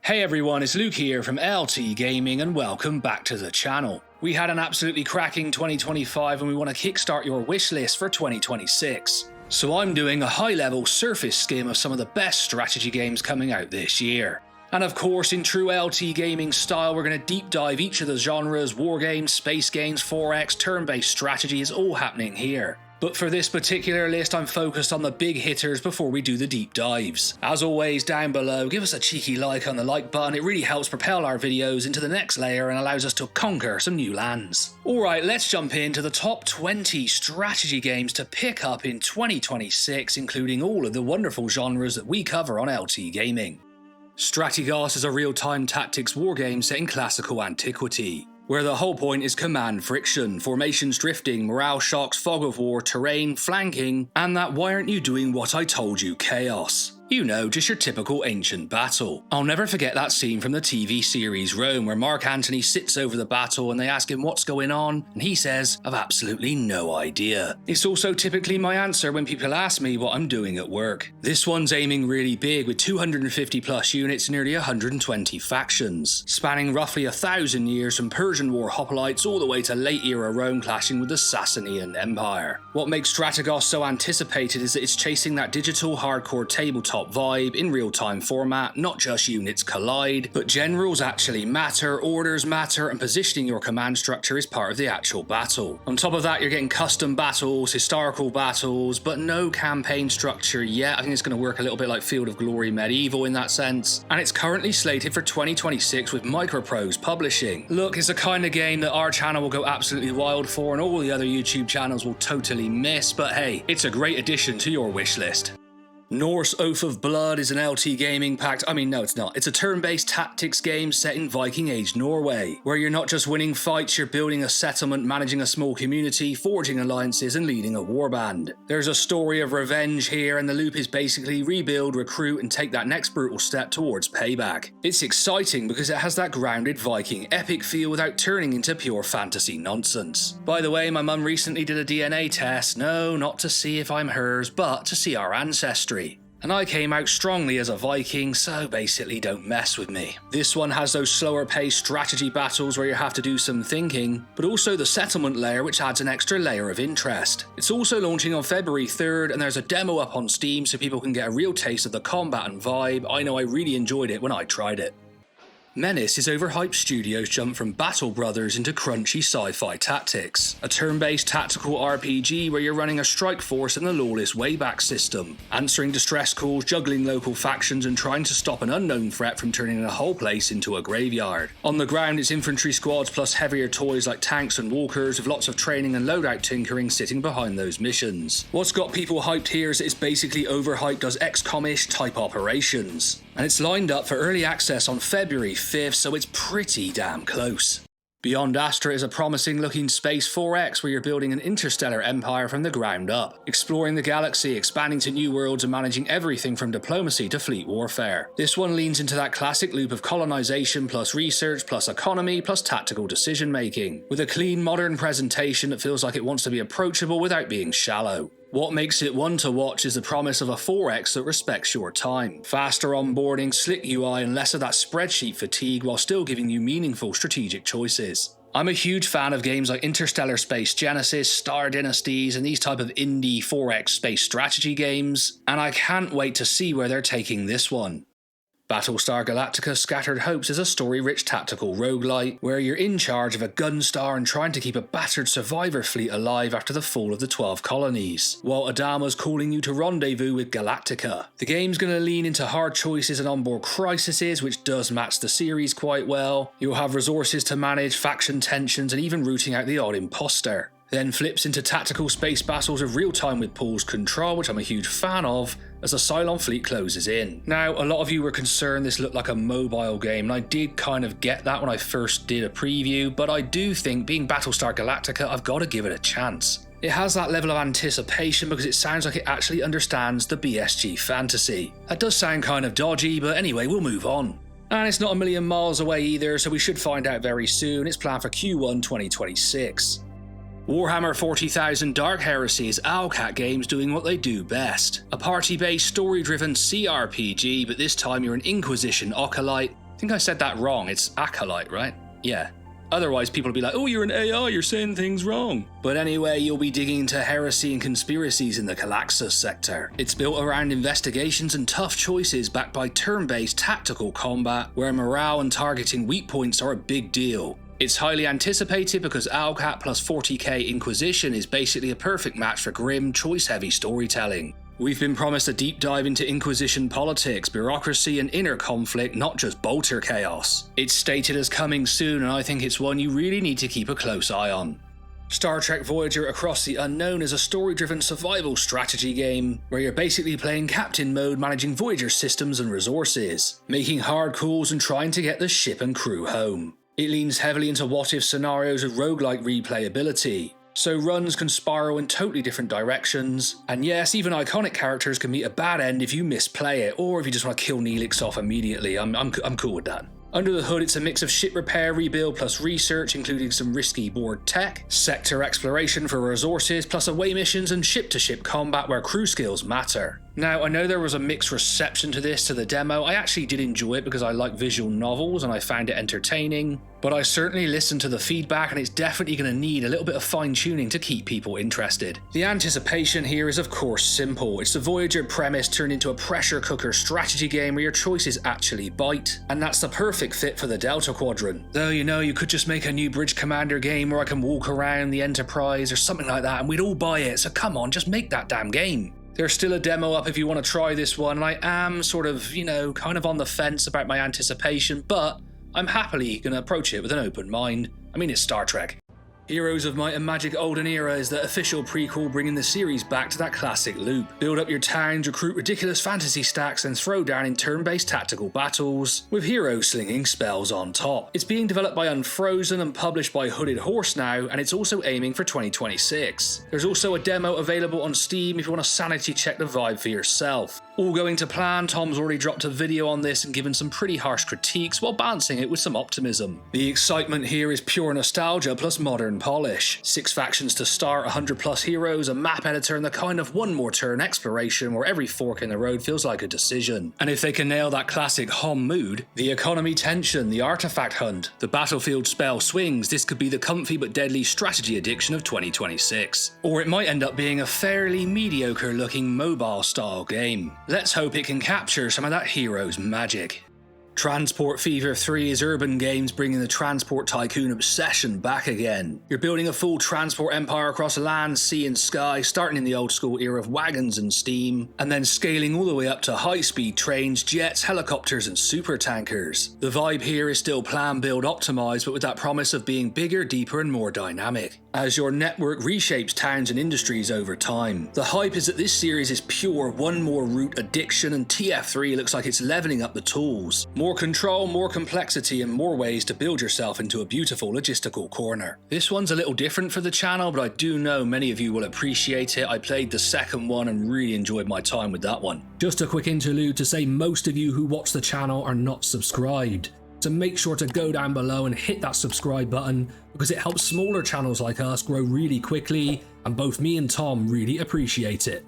Hey everyone, it's Luke here from LT Gaming and welcome back to the channel. We had an absolutely cracking 2025 and we want to kickstart your wish list for 2026. So I'm doing a high-level surface skim of some of the best strategy games coming out this year. And of course, in true LT Gaming style, we're going to deep dive each of the genres: Wargames, Space Games, 4X, turn-based strategy is all happening here. But for this particular list, I'm focused on the big hitters before we do the deep dives. As always, down below, give us a cheeky like on the like button. It really helps propel our videos into the next layer and allows us to conquer some new lands. Alright, let's jump into the top 20 strategy games to pick up in 2026, including all of the wonderful genres that we cover on LT Gaming. Strategos is a real-time tactics wargame set in classical antiquity, where the whole point is command friction, formations drifting, morale shocks, fog of war, terrain, flanking, and that why aren't you doing what I told you chaos. You know, just your typical ancient battle. I'll never forget that scene from the TV series Rome where Mark Antony sits over the battle and they ask him what's going on, and he says, "I've absolutely no idea." It's also typically my answer when people ask me what I'm doing at work. This one's aiming really big with 250 plus units and nearly 120 factions, spanning roughly 1,000 years from Persian War hoplites all the way to late era Rome clashing with the Sasanian Empire. What makes Strategos so anticipated is that it's chasing that digital hardcore tabletop vibe in real-time format. Not just units collide, but generals actually matter, orders matter, and positioning your command structure is part of the actual battle. On top of that, you're getting custom battles, historical battles, but no campaign structure yet. I think it's going to work a little bit like Field of Glory Medieval in that sense, and it's currently slated for 2026 with Microprose publishing. Look, it's the kind of game that our channel will go absolutely wild for and all the other YouTube channels will totally miss, but hey, it's a great addition to your wish list. Norse Oath of Blood is an LT Gaming packed, no it's not, it's a turn-based tactics game set in Viking Age Norway, where you're not just winning fights, you're building a settlement, managing a small community, forging alliances and leading a warband. There's a story of revenge here and the loop is basically rebuild, recruit and take that next brutal step towards payback. It's exciting because it has that grounded Viking epic feel without turning into pure fantasy nonsense. By the way, my mum recently did a DNA test, no, not to see if I'm hers, but to see our ancestry. And I came out strongly as a Viking, so basically don't mess with me. This one has those slower paced strategy battles where you have to do some thinking, but also the settlement layer which adds an extra layer of interest. It's also launching on February 3rd and there's a demo up on Steam so people can get a real taste of the combat and vibe. I know I really enjoyed it when I tried it. Menace is overhyped studios' jump from Battle Brothers into crunchy sci-fi tactics, a turn-based tactical RPG where you're running a strike force in the lawless Wayback system, answering distress calls, juggling local factions and trying to stop an unknown threat from turning a whole place into a graveyard. On the ground it's infantry squads plus heavier toys like tanks and walkers with lots of training and loadout tinkering sitting behind those missions. What's got people hyped here is that it's basically overhyped as XCOM-ish type operations, and it's lined up for early access on February 5th, so it's pretty damn close. Beyond Astra is a promising looking space 4X where you're building an interstellar empire from the ground up, exploring the galaxy, expanding to new worlds and managing everything from diplomacy to fleet warfare. This one leans into that classic loop of colonization plus research plus economy plus tactical decision making, with a clean modern presentation that feels like it wants to be approachable without being shallow. What makes it one to watch is the promise of a 4X that respects your time. Faster onboarding, slick UI and less of that spreadsheet fatigue while still giving you meaningful strategic choices. I'm a huge fan of games like Interstellar Space Genesis, Star Dynasties and these type of indie 4X space strategy games, and I can't wait to see where they're taking this one. Battlestar Galactica Scattered Hopes is a story-rich tactical roguelite where you're in charge of a gunstar and trying to keep a battered survivor fleet alive after the fall of the 12 colonies, while Adama's calling you to rendezvous with Galactica. The game's going to lean into hard choices and onboard crises, which does match the series quite well. You'll have resources to manage, faction tensions and even rooting out the odd imposter. Then flips into tactical space battles of real time with pools control, which I'm a huge fan of, as the Cylon fleet closes in. Now, a lot of you were concerned this looked like a mobile game, and I did kind of get that when I first did a preview, but I do think, being Battlestar Galactica, I've got to give it a chance. It has that level of anticipation because it sounds like it actually understands the BSG fantasy. That does sound kind of dodgy, but anyway, we'll move on. And it's not a million miles away either, so we should find out very soon. It's planned for Q1 2026. Warhammer 40,000 Dark Heresy is Owlcat Games doing what they do best. A party-based, story-driven CRPG, but this time you're an Inquisition acolyte think I said that wrong, it's Acolyte, right? Yeah. Otherwise people will be like, oh, you're an AI, you're saying things wrong. But anyway, you'll be digging into heresy and conspiracies in the Galactica sector. It's built around investigations and tough choices backed by turn-based tactical combat, where morale and targeting weak points are a big deal. It's highly anticipated because Alcat plus 40k Inquisition is basically a perfect match for grim, choice-heavy storytelling. We've been promised a deep dive into Inquisition politics, bureaucracy and inner conflict, not just bolter chaos. It's stated as coming soon, and I think it's one you really need to keep a close eye on. Star Trek Voyager Across the Unknown is a story-driven survival strategy game where you're basically playing captain mode, managing Voyager systems and resources, making hard calls and trying to get the ship and crew home. It leans heavily into what-if scenarios with roguelike replayability, so runs can spiral in totally different directions, and yes, even iconic characters can meet a bad end if you misplay it, or if you just want to kill Neelix off immediately. I'm cool with that. Under the hood, it's a mix of ship repair, rebuild, plus research, including some risky board tech, sector exploration for resources, plus away missions and ship-to-ship combat where crew skills matter. Now, I know there was a mixed reception to the demo. I actually did enjoy it because I like visual novels and I found it entertaining, but I certainly listened to the feedback and it's definitely going to need a little bit of fine-tuning to keep people interested. The anticipation here is of course simple. It's the Voyager premise turned into a pressure cooker strategy game where your choices actually bite, and that's the perfect fit for the Delta Quadrant. Though, you know, you could just make a new Bridge Commander game where I can walk around the Enterprise or something like that and we'd all buy it, so come on, just make that damn game. There's still a demo up if you want to try this one, and I am sort of, you know, kind of on the fence about my anticipation, but I'm happily going to approach it with an open mind. I mean, it's Star Trek. Heroes of Might and Magic Olden Era is the official prequel bringing the series back to that classic loop. Build up your towns, recruit ridiculous fantasy stacks, and throw down in turn-based tactical battles, with heroes slinging spells on top. It's being developed by Unfrozen and published by Hooded Horse now, and it's also aiming for 2026. There's also a demo available on Steam if you want to sanity check the vibe for yourself. All going to plan, Tom's already dropped a video on this and given some pretty harsh critiques while balancing it with some optimism. The excitement here is pure nostalgia plus modern polish. 6 factions to start, 100 plus heroes, a map editor, and the kind of one more turn exploration where every fork in the road feels like a decision. And if they can nail that classic HOM mood, the economy tension, the artifact hunt, the battlefield spell swings, this could be the comfy but deadly strategy addiction of 2026. Or it might end up being a fairly mediocre looking mobile style game. Let's hope it can capture some of that hero's magic. Transport Fever 3 is Urban Games bringing the transport tycoon obsession back again. You're building a full transport empire across land, sea and sky, starting in the old school era of wagons and steam, and then scaling all the way up to high-speed trains, jets, helicopters and super tankers. The vibe here is still plan, build, optimize, but with that promise of being bigger, deeper and more dynamic, as your network reshapes towns and industries over time. The hype is that this series is pure one more route addiction, and TF3 looks like it's leveling up the tools. More control, more complexity, and more ways to build yourself into a beautiful logistical corner. This one's a little different for the channel, but I do know many of you will appreciate it. I played the second one and really enjoyed my time with that one. Just a quick interlude to say most of you who watch the channel are not subscribed. So make sure to go down below and hit that subscribe button because it helps smaller channels like us grow really quickly, and both me and Tom really appreciate it.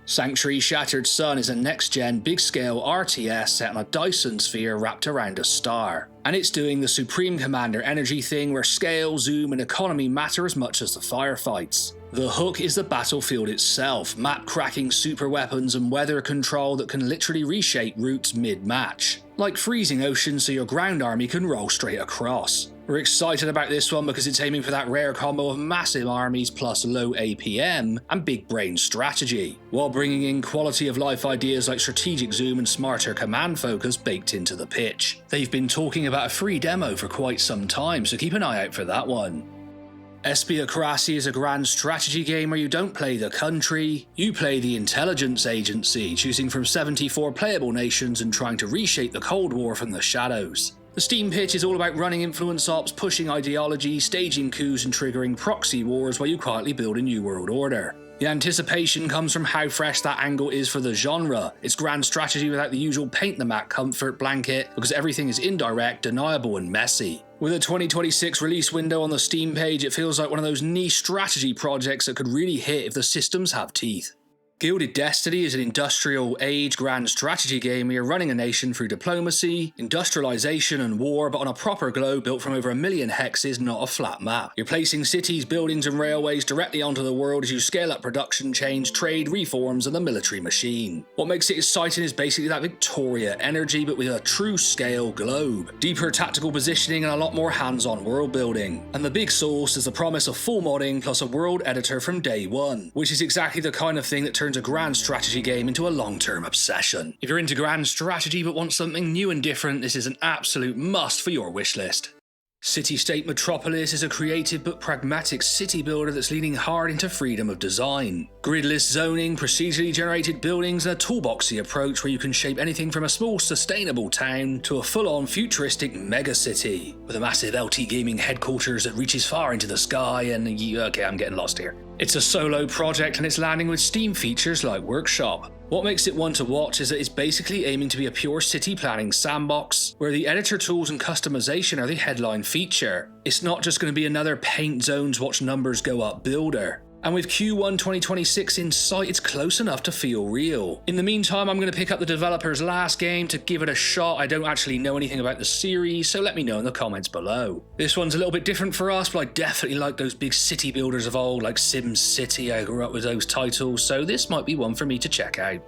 Sanctuary Shattered Sun is a next-gen, big-scale RTS set on a Dyson sphere wrapped around a star. And it's doing the Supreme Commander energy thing where scale, zoom and economy matter as much as the firefights. The hook is the battlefield itself, map-cracking super weapons and weather control that can literally reshape routes mid-match, like freezing oceans so your ground army can roll straight across. We're excited about this one because it's aiming for that rare combo of massive armies plus low APM and big brain strategy, while bringing in quality of life ideas like strategic zoom and smarter command focus baked into the pitch. They've been talking about a free demo for quite some time, so keep an eye out for that one. Espiocracy is a grand strategy game where you don't play the country, you play the intelligence agency, choosing from 74 playable nations and trying to reshape the Cold War from the shadows. The Steam pitch is all about running influence ops, pushing ideology, staging coups and triggering proxy wars while you quietly build a new world order. The anticipation comes from how fresh that angle is for the genre. It's grand strategy without the usual paint the map comfort blanket because everything is indirect, deniable and messy. With a 2026 release window on the Steam page, it feels like one of those niche strategy projects that could really hit if the systems have teeth. Gilded Destiny is an industrial age grand strategy game where you're running a nation through diplomacy, industrialization and war, but on a proper globe built from over 1 million hexes, not a flat map. You're placing cities, buildings and railways directly onto the world as you scale up production chains, trade, reforms and the military machine. What makes it exciting is basically that Victoria energy but with a true scale globe. Deeper tactical positioning and a lot more hands-on world building. And the big sauce is the promise of full modding plus a world editor from day one, which is exactly the kind of thing that turns a grand strategy game into a long-term obsession. If you're into grand strategy but want something new and different, this is an absolute must for your wishlist. Citystate Metropolis is a creative but pragmatic city builder that's leaning hard into freedom of design. Gridless zoning, procedurally generated buildings, and a toolboxy approach where you can shape anything from a small sustainable town to a full-on futuristic megacity, with a massive LT gaming headquarters that reaches far into the sky and okay, I'm getting lost here. It's a solo project and it's landing with Steam features like Workshop. What makes it one to watch is that it's basically aiming to be a pure city planning sandbox, where the editor tools and customization are the headline feature. It's not just going to be another paint zones watch numbers go up builder. And with Q1 2026 in sight, it's close enough to feel real. In the meantime, I'm going to pick up the developer's last game to give it a shot. I don't actually know anything about the series, so let me know in the comments below. This one's a little bit different for us, but I definitely like those big city builders of old, like Sim City. I grew up with those titles, so this might be one for me to check out.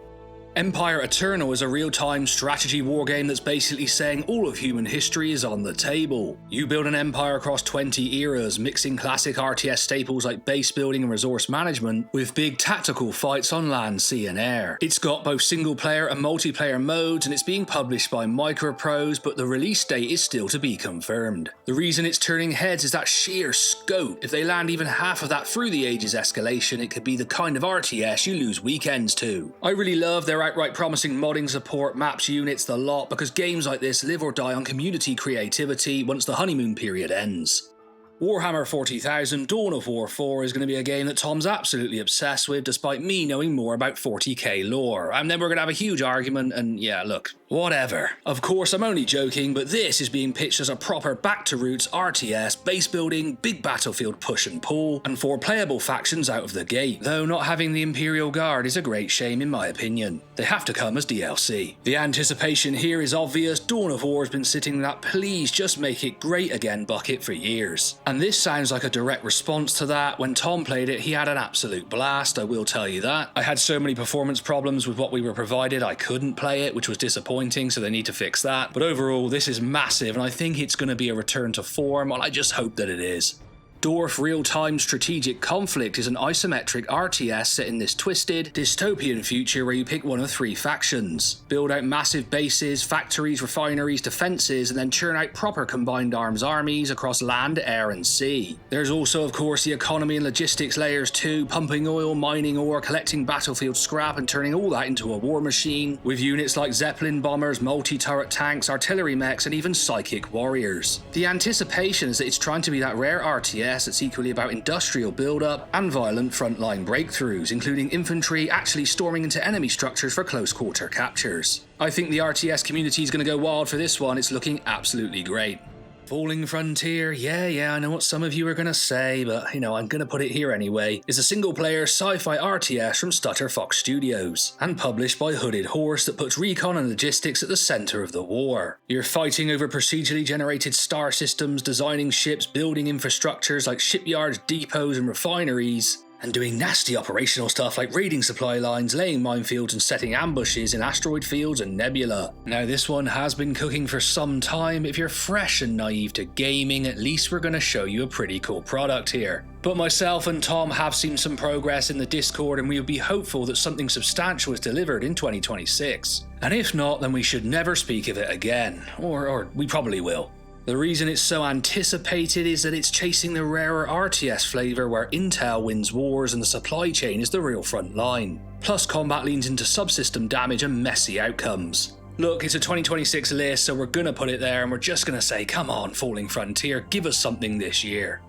Empire Eternal is a real-time strategy wargame that's basically saying all of human history is on the table. You build an empire across 20 eras, mixing classic RTS staples like base building and resource management with big tactical fights on land, sea and air. It's got both single-player and multiplayer modes and it's being published by Microprose, but the release date is still to be confirmed. The reason it's turning heads is that sheer scope. If they land even half of that through the ages escalation, it could be the kind of RTS you lose weekends to. I really love their outright promising modding support, maps, units, the lot, because games like this live or die on community creativity once the honeymoon period ends. Warhammer 40,000 Dawn of War 4 is going to be a game that Tom's absolutely obsessed with, despite me knowing more about 40k lore. And then we're going to have a huge argument and yeah, look, whatever. Of course, I'm only joking, but this is being pitched as a proper back-to-roots RTS, base building, big battlefield push and pull, and 4 playable factions out of the gate, though not having the Imperial Guard is a great shame in my opinion. They have to come as DLC. The anticipation here is obvious. Dawn of War has been sitting in that please just make it great again bucket for years. And this sounds like a direct response to that. When Tom played it, he had an absolute blast, I will tell you that. I had so many performance problems with what we were provided, I couldn't play it, which was disappointing, so they need to fix that. But overall, this is massive, and I think it's going to be a return to form, well, I just hope that it is. D.O.R.F. Real-Time Strategic Conflict is an isometric RTS set in this twisted, dystopian future where you pick one of 3 factions. Build out massive bases, factories, refineries, defences, and then churn out proper combined arms armies across land, air and sea. There's also, of course, the economy and logistics layers too, pumping oil, mining ore, collecting battlefield scrap and turning all that into a war machine, with units like Zeppelin bombers, multi-turret tanks, artillery mechs, and even psychic warriors. The anticipation is that it's trying to be that rare RTS that's equally about industrial build-up and violent frontline breakthroughs, including infantry actually storming into enemy structures for close-quarter captures. I think the RTS community is going to go wild for this one. It's looking absolutely great. Falling Frontier, yeah, I know what some of you are going to say, but I'm going to put it here anyway, is a single-player sci-fi RTS from Stutter Fox Studios, and published by Hooded Horse that puts recon and logistics at the centre of the war. You're fighting over procedurally generated star systems, designing ships, building infrastructures like shipyards, depots and refineries, and doing nasty operational stuff like raiding supply lines, laying minefields and setting ambushes in asteroid fields and nebula. Now this one has been cooking for some time. If you're fresh and naive to gaming, at least we're going to show you a pretty cool product here. But myself and Tom have seen some progress in the Discord and we would be hopeful that something substantial is delivered in 2026. And if not, then we should never speak of it again. Or we probably will. The reason it's so anticipated is that it's chasing the rarer RTS flavour where intel wins wars and the supply chain is the real front line. Plus combat leans into subsystem damage and messy outcomes. Look, it's a 2026 list, so we're gonna put it there and we're just gonna say, come on, Falling Frontier, give us something this year.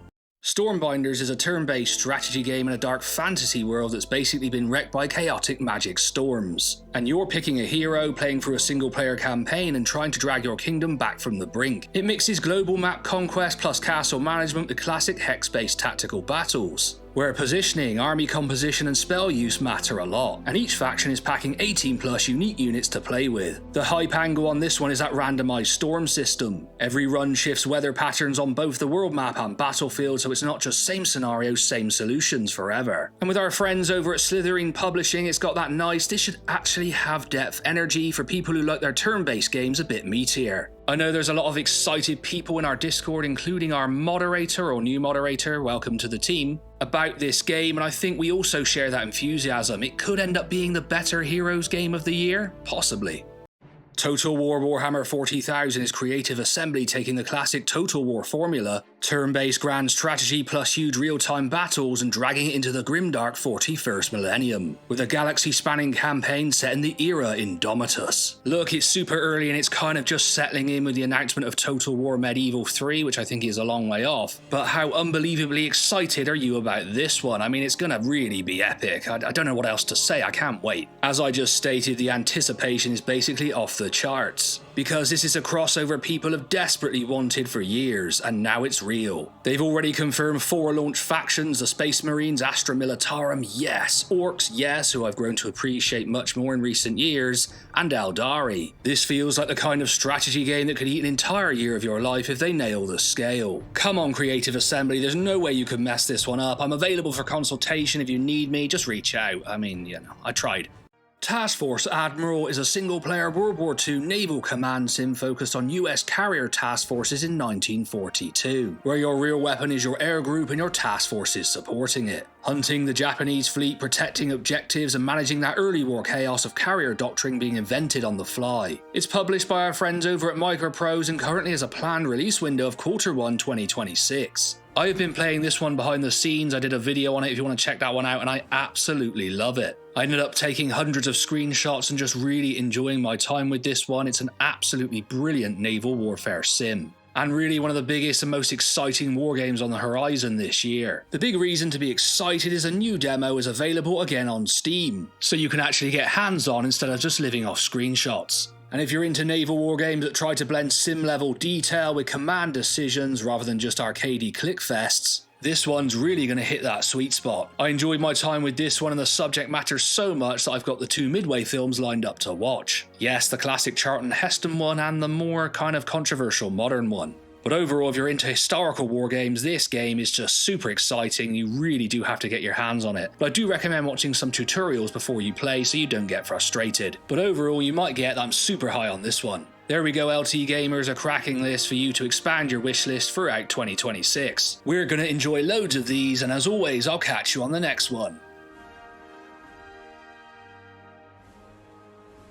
Stormbinders is a turn-based strategy game in a dark fantasy world that's basically been wrecked by chaotic magic storms. And you're picking a hero, playing through a single-player campaign and trying to drag your kingdom back from the brink. It mixes global map conquest plus castle management with classic hex-based tactical battles, where positioning, army composition and spell use matter a lot, and each faction is packing 18 plus unique units to play with. The hype angle on this one is that randomized storm system. Every run shifts weather patterns on both the world map and battlefield, so it's not just same scenario, same solutions forever. And with our friends over at Slithering Publishing, it's got that nice, this should actually have depth energy for people who like their turn-based games a bit meatier. I know there's a lot of excited people in our Discord, including our moderator or new moderator, welcome to the team, about this game, and I think we also share that enthusiasm. It could end up being the better Heroes game of the year, possibly. Total War Warhammer 40,000 is Creative Assembly taking the classic Total War formula, turn-based grand strategy plus huge real-time battles, and dragging it into the grimdark 41st millennium, with a galaxy-spanning campaign set in the era Indomitus. Look, it's super early and it's kind of just settling in with the announcement of Total War Medieval 3, which I think is a long way off, but how unbelievably excited are you about this one? I mean, it's gonna really be epic. I don't know what else to say, I can't wait. As I just stated, the anticipation is basically off the charts, because this is a crossover people have desperately wanted for years, and now it's real. They've already confirmed 4 launch factions: the Space Marines, Astra Militarum, yes, Orcs, yes, who I've grown to appreciate much more in recent years, and Eldari. This feels like the kind of strategy game that could eat an entire year of your life if they nail the scale. Come on, Creative Assembly, there's no way you could mess this one up. I'm available for consultation if you need me, just reach out. I mean, you know, I tried. Task Force Admiral is a single-player World War II naval command sim focused on US carrier task forces in 1942, where your real weapon is your air group and your task forces supporting it. Hunting the Japanese fleet, protecting objectives, and managing that early war chaos of carrier doctrine being invented on the fly. It's published by our friends over at Microprose and currently has a planned release window of Q1 2026. I have been playing this one behind the scenes. I did a video on it if you want to check that one out, and I absolutely love it. I ended up taking hundreds of screenshots and just really enjoying my time with this one. It's an absolutely brilliant naval warfare sim, and really one of the biggest and most exciting war games on the horizon this year. The big reason to be excited is a new demo is available again on Steam, so you can actually get hands-on instead of just living off screenshots. And if you're into naval war games that try to blend sim-level detail with command decisions rather than just arcadey clickfests, this one's really going to hit that sweet spot. I enjoyed my time with this one and the subject matter so much that I've got the 2 Midway films lined up to watch. Yes, the classic Charlton Heston one and the more kind of controversial modern one. But overall, if you're into historical war games, this game is just super exciting. You really do have to get your hands on it. But I do recommend watching some tutorials before you play so you don't get frustrated. But overall, you might get that I'm super high on this one. There we go, LT Gamers, a cracking list for you to expand your wishlist throughout 2026. We're going to enjoy loads of these, and as always, I'll catch you on the next one.